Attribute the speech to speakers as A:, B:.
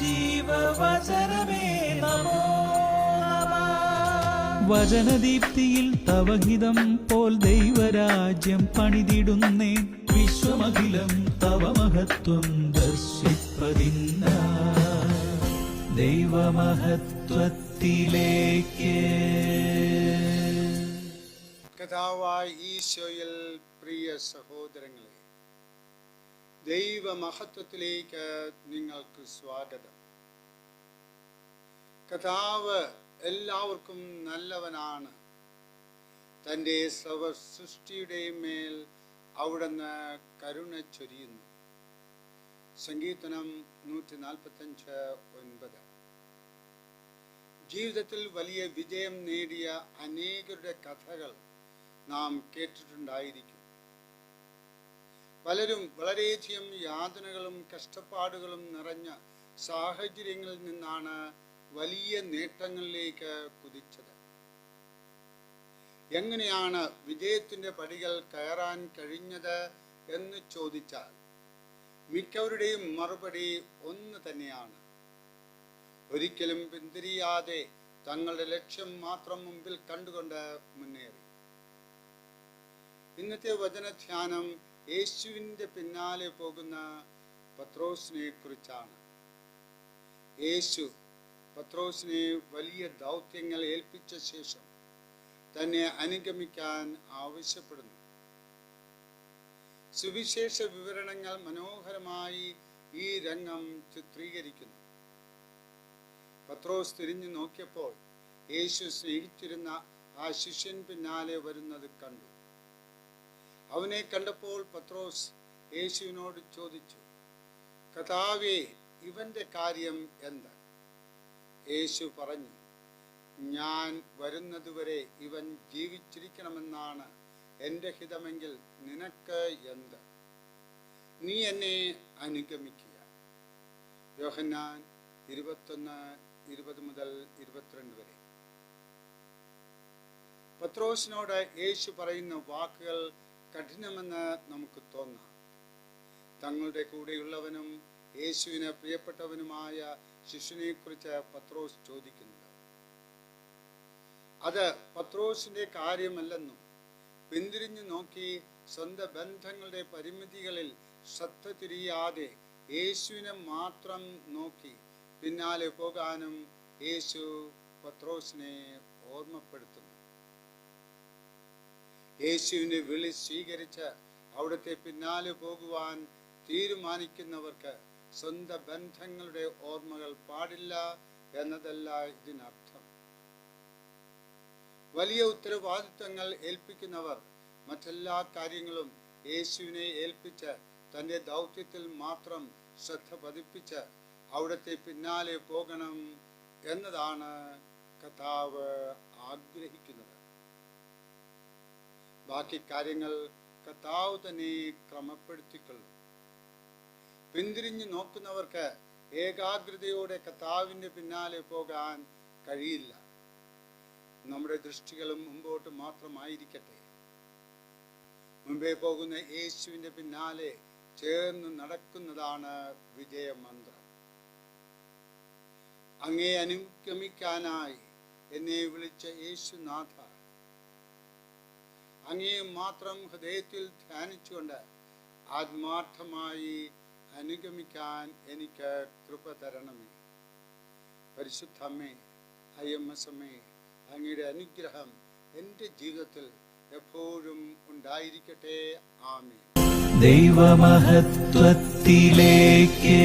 A: ജീവവചനമേ നമോ നമഃ. വചനദീപ്തിയിൽ തവഹിതം പോൽ ദൈവരാജ്യം പണിതിടുന്നേ, വിശ്വമഖിലം തവ മഹത്വം ദർശിപ്പതിന്ന ദൈവമഹത്വത്തിലേക്ക്.
B: കർത്താവായ ഈശോയിൽ പ്രിയ സഹോദരങ്ങളെ, ദൈവമഹത്വത്തിലേക്ക് നിങ്ങൾക്ക് സ്വാഗതം. കർത്താവ് എല്ലാവർക്കും നല്ലവനാണ്. തൻ്റെ സർവ സൃഷ്ടിയുടെയും മേൽ അവിടുന്ന് കരുണ ചൊരിയുന്നു. സങ്കീർത്തനം 145:9. ജീവിതത്തിൽ വലിയ വിജയം നേടിയ അനേകരുടെ കഥകൾ നാം കേട്ടിട്ടുണ്ടായിരിക്കും. പലരും വളരെയധികം യാതനകളും കഷ്ടപ്പാടുകളും നിറഞ്ഞ സാഹചര്യങ്ങളിൽ നിന്നാണ് വലിയ നേട്ടങ്ങളിലേക്ക് കുതിച്ചത്. എങ്ങനെയാണ് വിജയത്തിൻ്റെ പടികൾ കയറാൻ കഴിഞ്ഞത് എന്ന് ചോദിച്ചാൽ മിക്കവരുടെയും മറുപടി ഒന്ന് തന്നെയാണ്: ഒരിക്കലും പിന്തിരിയാതെ തങ്ങളുടെ ലക്ഷ്യം മാത്രം മുമ്പിൽ കണ്ടുകൊണ്ട് മുന്നേറി. ഇന്നത്തെ വചനധ്യാനം യേശുവിൻ്റെ പിന്നാലെ പോകുന്ന പത്രോസിനെ കുറിച്ചാണ്. യേശു പത്രോസിനെ വലിയ ദൗത്യങ്ങൾ ഏൽപ്പിച്ച ശേഷം തന്നെ അനുഗമിക്കാൻ ആവശ്യപ്പെടുന്നു. സുവിശേഷ വിവരണങ്ങൾ മനോഹരമായി ഈ രംഗം ചിത്രീകരിക്കുന്നു. പത്രോസ് തിരിഞ്ഞു നോക്കിയപ്പോൾ യേശു സ്നേഹിച്ചിരുന്ന ആ ശിഷ്യൻ പിന്നാലെ വരുന്നത് കണ്ടു. അവനെ കണ്ടപ്പോൾ പത്രോസ് യേശുവിനോട് ചോദിച്ചു, കർത്താവേ, ഇവന്റെ കാര്യം എന്ത്? യേശു പറഞ്ഞു, ഞാൻ വരുന്നതുവരെ ഇവൻ ജീവിച്ചിരിക്കണമെന്നാണ് എൻ്റെ ഹിതമെങ്കിൽ നിനക്ക് എന്ത്? നീ എന്നെ അനുഗമിക്കുക. യോഹന്നാൻ 21:20-22 വരെ. പത്രോസിനോട് യേശു പറയുന്ന വാക്കുകൾ കഠിനമെന്ന് നമുക്ക് തോന്നാം. തങ്ങളുടെ കൂടെയുള്ളവനും യേശുവിന് പ്രിയപ്പെട്ടവനുമായ ശിശുവിനെ കുറിച്ച് പത്രോസ് ചോദിക്കുന്നത്. അത് പത്രോസിന്റെ കാര്യമല്ലെന്നും പിന്തിരിഞ്ഞു നോക്കി സ്വന്തം ബന്ധങ്ങളുടെ പരിമിതികളിൽ ശ്രദ്ധ തിരിയാതെ യേശുവിനെ മാത്രം നോക്കി പിന്നാലെ പോകാനും യേശു പത്രോസിനെ ഓർമ്മപ്പെടുത്തുന്നു. യേശുവിനെ വിളി സ്വീകരിച്ച് അവിടുത്തെ പിന്നാലെ പോകുവാൻ തീരുമാനിക്കുന്നവർക്ക് സ്വന്തം ബന്ധങ്ങളുടെ ഓർമ്മകൾ പാടില്ല എന്നതല്ല ഇതിനർത്ഥം. വലിയ ഉത്തരവാദിത്വങ്ങൾ ഏൽപ്പിക്കുന്നവർ മറ്റെല്ലാ കാര്യങ്ങളും യേശുവിനെ ഏൽപ്പിച്ച് തൻ്റെ ദൗത്യത്തിൽ മാത്രം ശ്രദ്ധ പതിപ്പിച്ച് അവിടുത്തെ പിന്നാലെ പോകണം എന്നതാണ് കർത്താവ് ആഗ്രഹിക്കുന്നത്. ബാക്കി കാര്യങ്ങൾ കർത്താവ് തന്നെ ക്രമപ്പെടുത്തിക്കൊള്ളും. പിന്തിരിഞ്ഞു നോക്കുന്നവർക്ക് ഏകാഗ്രതയോടെ കർത്താവിൻ്റെ പിന്നാലെ പോകാൻ കഴിയില്ല. നമ്മുടെ ദൃഷ്ടികളും മുമ്പോട്ട് മാത്രമായിരിക്കട്ടെ. മുമ്പേ പോകുന്ന യേശുവിൻ്റെ പിന്നാലെ ചേർന്ന് നടക്കുന്നതാണ് വിജയമന്ത്രം. അങ്ങേ അനുഗമിക്കാനായി എന്നെ വിളിച്ച യേശുനാഥ, അങ്ങേ മാത്രം ഹൃദയത്തിൽ ധ്യാനിച്ചുകൊണ്ട് ആത്മാർത്ഥമായി അനുഗമിക്കാൻ എനിക്ക് കൃപ തരണമേ. പരിശുദ്ധ അമ്മേ, IMS അമ്മേ, അങ്ങയുടെ അനുഗ്രഹം എൻ്റെ ജീവിതത്തിൽ എപ്പോഴും ഉണ്ടായിരിക്കട്ടെ. ആമേൻ.
A: ദൈവമഹത്വത്തിലേക്ക്.